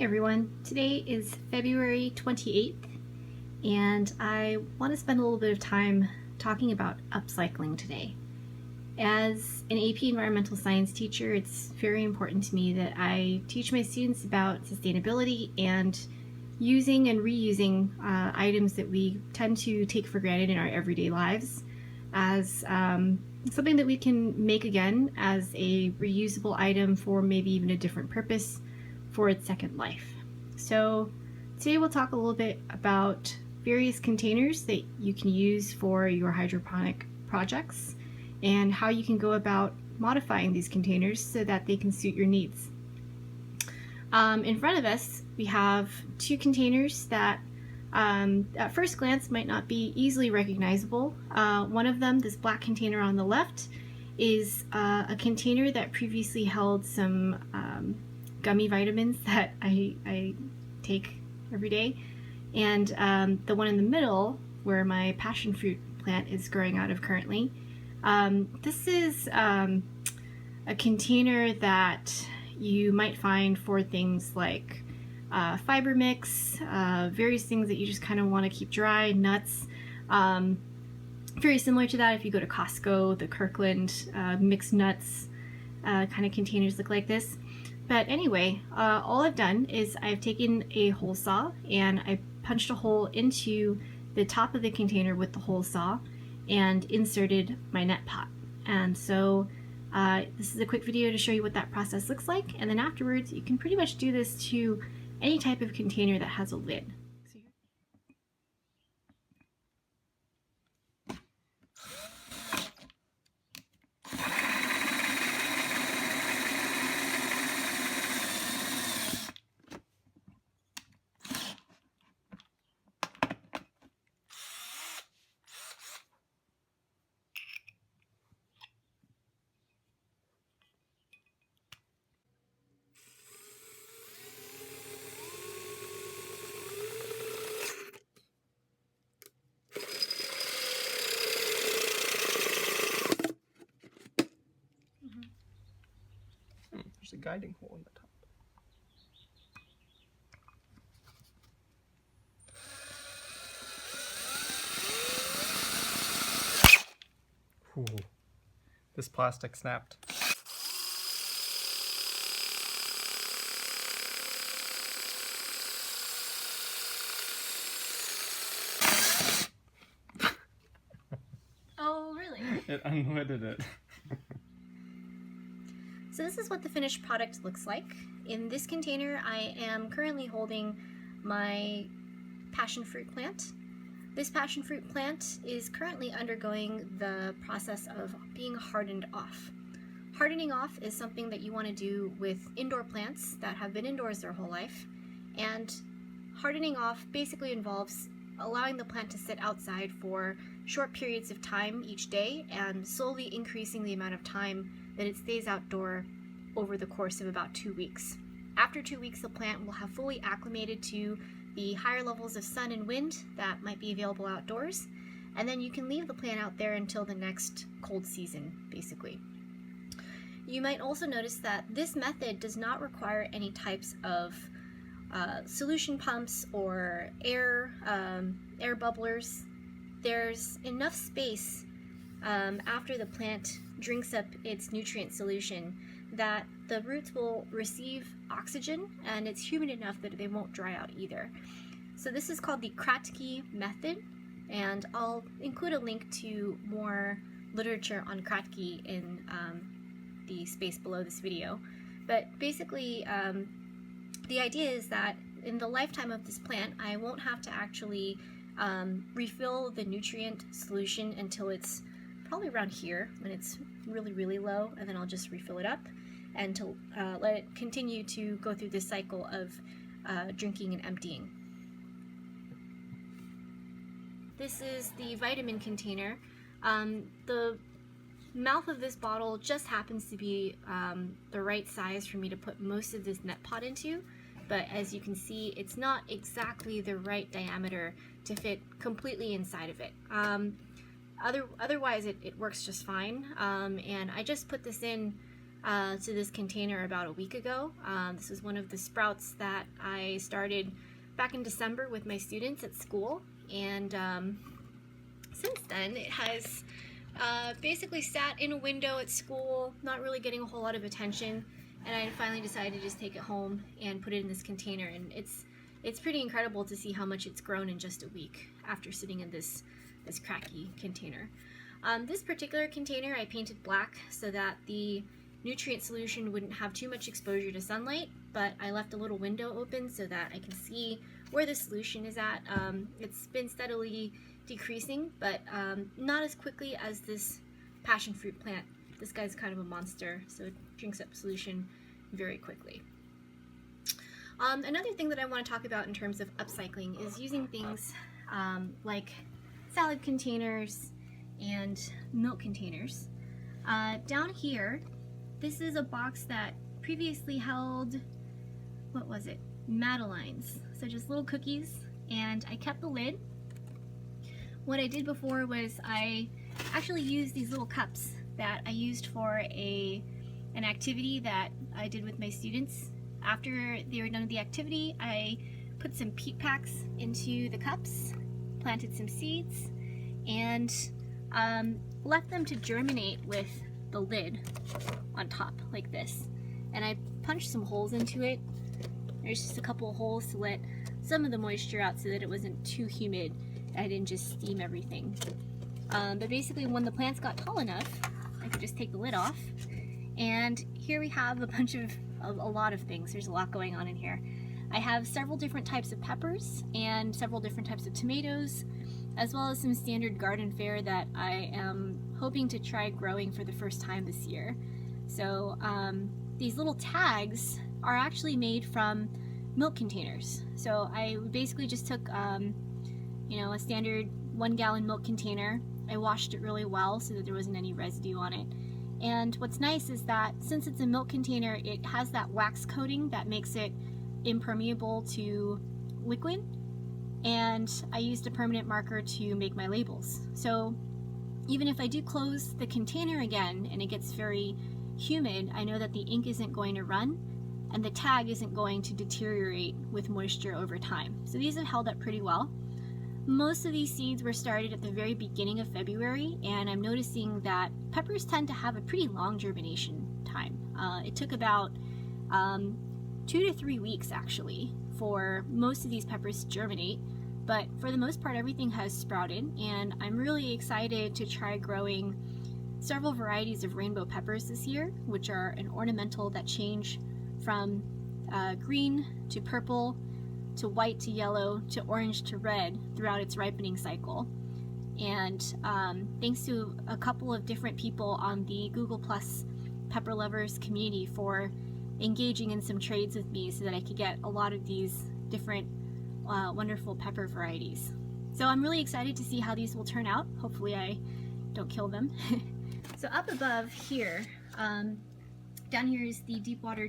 everyone, today is February 28th and I want to spend a little bit of time talking about upcycling today. As an AP environmental science teacher, it's very important to me that I teach my students about sustainability and using and reusing items that we tend to take for granted in our everyday lives as something that we can make again as a reusable item for maybe even a different purpose for its second life. So today we'll talk a little bit about various containers that you can use for your hydroponic projects and how you can go about modifying these containers so that they can suit your needs. In front of us we have two containers that at first glance might not be easily recognizable. One of them, this black container on the left, is a container that previously held some gummy vitamins that I take every day, and the one in the middle where my passion fruit plant is growing out of currently, this is a container that you might find for things like fiber mix, various things that you just kind of want to keep dry, nuts. Very similar to that if you go to Costco, the Kirkland mixed nuts kind of containers look like this. But anyway, all I've done is I've taken a hole saw and I punched a hole into the top of the container with the hole saw and inserted my net pot. And so this is a quick video to show you what that process looks like, and then afterwards you can pretty much do this to any type of container that has a lid. There's a guiding hole in the top. Ooh, this plastic snapped. Oh, really? It unhooded it. So this is what the finished product looks like. In this container I am currently holding my passion fruit plant. This passion fruit plant is currently undergoing the process of being hardened off. Hardening off is something that you want to do with indoor plants that have been indoors their whole life, and hardening off basically involves allowing the plant to sit outside for short periods of time each day and slowly increasing the amount of time that it stays outdoor over the course of about 2 weeks. After 2 weeks, the plant will have fully acclimated to the higher levels of sun and wind that might be available outdoors, and then you can leave the plant out there until the next cold season, basically. You might also notice that this method does not require any types of solution pumps or air bubblers. There's enough space after the plant drinks up its nutrient solution that the roots will receive oxygen, and it's humid enough that they won't dry out either. So this is called the Kratky method, and I'll include a link to more literature on Kratky in the space below this video. But basically the idea is that in the lifetime of this plant I won't have to actually refill the nutrient solution until it's probably around here when it's really low, and then I'll just refill it up and to let it continue to go through this cycle of drinking and emptying. This is the vitamin container. The mouth of this bottle just happens to be the right size for me to put most of this net pot into, but as you can see, it's not exactly the right diameter to fit completely inside of it. Otherwise it works just fine, and I just put this in to this container about a week ago. This is one of the sprouts that I started back in December with my students at school, and since then it has basically sat in a window at school, not really getting a whole lot of attention, and I finally decided to just take it home and put it in this container, and it's pretty incredible to see how much it's grown in just a week after sitting in this Kratky container. This particular container I painted black so that the nutrient solution wouldn't have too much exposure to sunlight, but I left a little window open so that I can see where the solution is at. It's been steadily decreasing, but not as quickly as this passion fruit plant. This guy's kind of a monster, so it drinks up solution very quickly. Another thing that I want to talk about in terms of upcycling is using things like salad containers and milk containers. Down here, this is a box that previously held, what was it? Madeleines, so just little cookies, and I kept the lid. What I did before was I actually used these little cups that I used for an activity that I did with my students. After they were done with the activity, I put some peat packs into the cups, planted some seeds, and left them to germinate with the lid on top like this. And I punched some holes into it. There's just a couple of holes to let some of the moisture out so that it wasn't too humid. I didn't just steam everything. But basically when the plants got tall enough, I could just take the lid off. And here we have a lot of things. There's a lot going on in here. I have several different types of peppers and several different types of tomatoes, as well as some standard garden fare that I am hoping to try growing for the first time this year. So these little tags are actually made from milk containers. So I basically just took a standard 1 gallon milk container. I washed it really well so that there wasn't any residue on it. And what's nice is that since it's a milk container, it has that wax coating that makes it impermeable to liquid. And I used a permanent marker to make my labels. So even if I do close the container again and it gets very humid, I know that the ink isn't going to run and the tag isn't going to deteriorate with moisture over time. So these have held up pretty well. Most of these seeds were started at the very beginning of February, and I'm noticing that peppers tend to have a pretty long germination time. It took about 2 to 3 weeks actually for most of these peppers to germinate, but for the most part everything has sprouted, and I'm really excited to try growing several varieties of rainbow peppers this year, which are an ornamental that change from green to purple to white to yellow to orange to red throughout its ripening cycle. And thanks to a couple of different people on the Google Plus Pepper Lovers community for engaging in some trades with me so that I could get a lot of these different wonderful pepper varieties. So I'm really excited to see how these will turn out. Hopefully I don't kill them. So up above here, down here is the deep water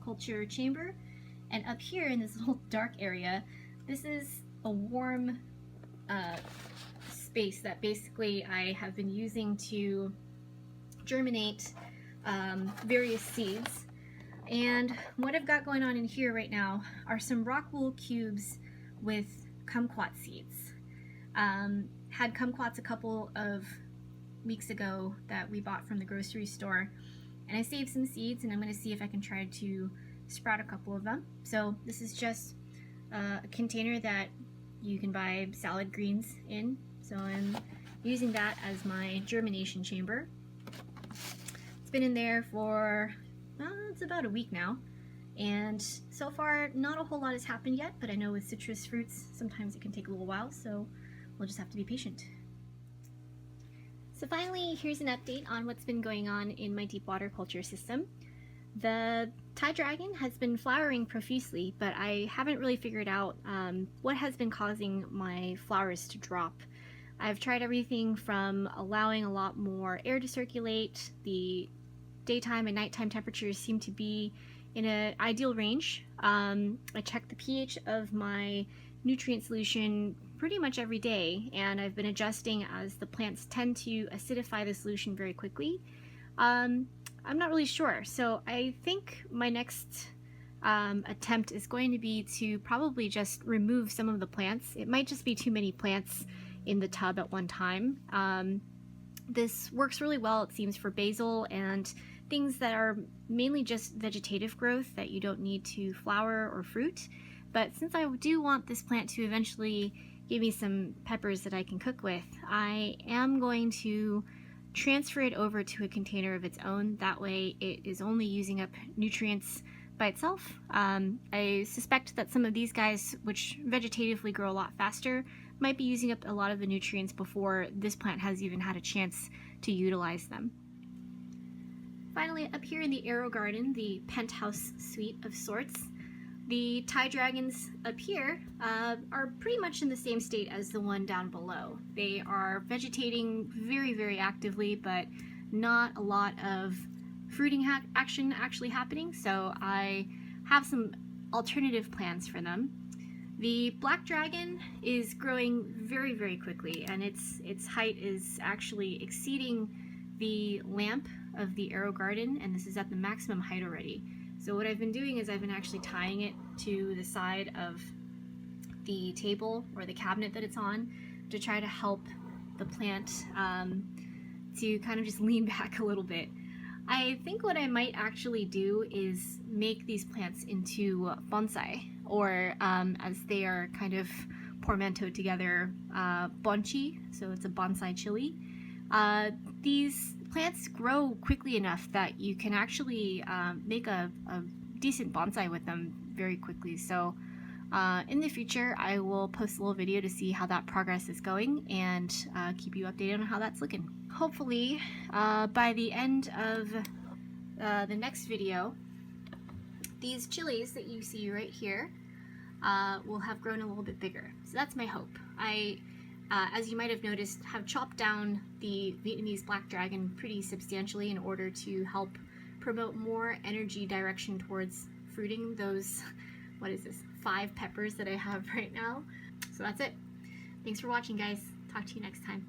culture chamber. And up here in this little dark area, this is a warm space that basically I have been using to germinate various seeds. And what I've got going on in here right now are some rock wool cubes with kumquat seeds. Had kumquats a couple of weeks ago that we bought from the grocery store, and I saved some seeds, and I'm going to see if I can try to sprout a couple of them. So this is just a container that you can buy salad greens in, so I'm using that as my germination chamber. It's been in there for it's about a week now, and so far not a whole lot has happened yet, but I know with citrus fruits sometimes it can take a little while, so we'll just have to be patient. So finally, here's an update on what's been going on in my deep water culture system. The Thai dragon has been flowering profusely, but I haven't really figured out what has been causing my flowers to drop. I've tried everything from allowing a lot more air to circulate. The daytime and nighttime temperatures seem to be in an ideal range. I check the pH of my nutrient solution pretty much every day, and I've been adjusting as the plants tend to acidify the solution very quickly. I'm not really sure. So I think my next attempt is going to be to probably just remove some of the plants. It might just be too many plants in the tub at one time. This works really well, it seems, for basil and things that are mainly just vegetative growth that you don't need to flower or fruit. But since I do want this plant to eventually give me some peppers that I can cook with, I am going to transfer it over to a container of its own. That way it is only using up nutrients by itself. I suspect that some of these guys, which vegetatively grow a lot faster, might be using up a lot of the nutrients before this plant has even had a chance to utilize them. Finally, up here in the Arrow Garden, the penthouse suite of sorts, the Tie Dragons up here are pretty much in the same state as the one down below. They are vegetating very, very actively, but not a lot of fruiting action actually happening, so I have some alternative plans for them. The Black Dragon is growing very, very quickly, and its height is actually exceeding the lamp of the Arrow Garden, and this is at the maximum height already. So what I've been doing is I've been actually tying it to the side of the table or the cabinet that it's on to try to help the plant to kind of just lean back a little bit. I think what I might actually do is make these plants into bonsai, or as they are kind of portmanteaued together, bonchi, so it's a bonsai chili. These plants grow quickly enough that you can actually make a decent bonsai with them very quickly. So in the future, I will post a little video to see how that progress is going and keep you updated on how that's looking. Hopefully, by the end of the next video, these chilies that you see right here will have grown a little bit bigger. So that's my hope. I, as you might have noticed, have chopped down the Vietnamese Black Dragon pretty substantially in order to help promote more energy direction towards fruiting those, 5 peppers that I have right now. So that's it. Thanks for watching, guys. Talk to you next time.